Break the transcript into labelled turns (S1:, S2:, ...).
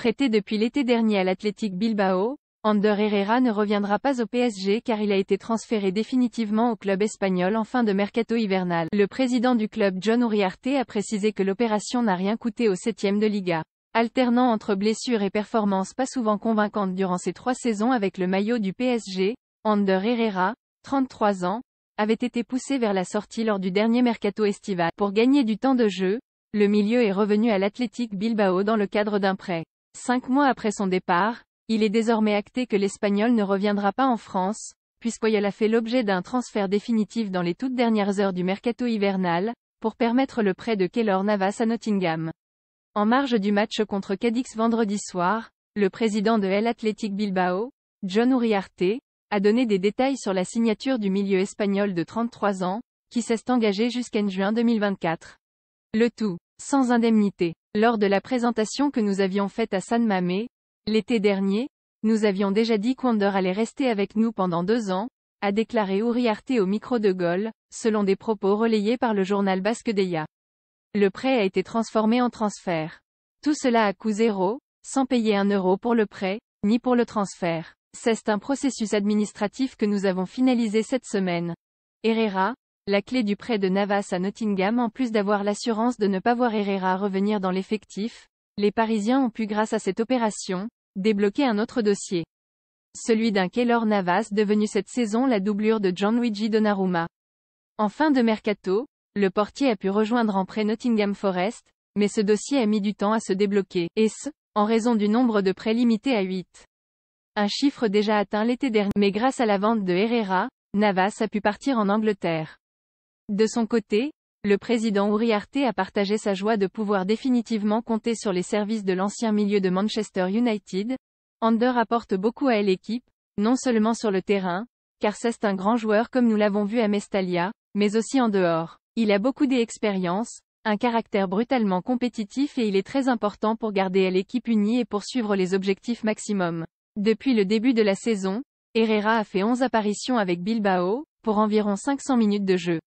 S1: Prêté depuis l'été dernier à l'Athletic Bilbao, Ander Herrera ne reviendra pas au PSG car il a été transféré définitivement au club espagnol en fin de mercato hivernal. Le président du club John Uriarte a précisé que l'opération n'a rien coûté au 7e de Liga. Alternant entre blessures et performances pas souvent convaincantes durant ses 3 saisons avec le maillot du PSG, Ander Herrera, 33 ans, avait été poussé vers la sortie lors du dernier mercato estival. Pour gagner du temps de jeu, le milieu est revenu à l'Athletic Bilbao dans le cadre d'un prêt. 5 mois après son départ, il est désormais acté que l'Espagnol ne reviendra pas en France, puisqu'il a fait l'objet d'un transfert définitif dans les toutes dernières heures du mercato hivernal, pour permettre le prêt de Keylor Navas à Nottingham. En marge du match contre Cadix vendredi soir, le président de l'Athletic Bilbao, John Uriarte, a donné des détails sur la signature du milieu espagnol de 33 ans, qui s'est engagé jusqu'en juin 2024. Le tout, sans indemnité. Lors de la présentation que nous avions faite à San Mamés, l'été dernier, nous avions déjà dit qu'Ander allait rester avec nous pendant 2 ans, a déclaré Uriarte au micro de Gol, selon des propos relayés par le journal basque Deia. Le prêt a été transformé en transfert. Tout cela à coût zéro, sans payer 1 euro pour le prêt, ni pour le transfert. C'est un processus administratif que nous avons finalisé cette semaine. Herrera, la clé du prêt de Navas à Nottingham. En plus d'avoir l'assurance de ne pas voir Herrera revenir dans l'effectif, les Parisiens ont pu grâce à cette opération, débloquer un autre dossier. Celui d'un Keylor Navas devenu cette saison la doublure de Gianluigi Donnarumma. En fin de mercato, le portier a pu rejoindre en prêt Nottingham Forest, mais ce dossier a mis du temps à se débloquer, et ce, en raison du nombre de prêts limité à 8. Un chiffre déjà atteint l'été dernier, mais grâce à la vente de Herrera, Navas a pu partir en Angleterre. De son côté, le président Uriarte a partagé sa joie de pouvoir définitivement compter sur les services de l'ancien milieu de Manchester United. Ander apporte beaucoup à l'équipe, non seulement sur le terrain, car c'est un grand joueur comme nous l'avons vu à Mestalla, mais aussi en dehors. Il a beaucoup d'expérience, un caractère brutalement compétitif et il est très important pour garder l'équipe unie et poursuivre les objectifs maximum. Depuis le début de la saison, Herrera a fait 11 apparitions avec Bilbao, pour environ 500 minutes de jeu.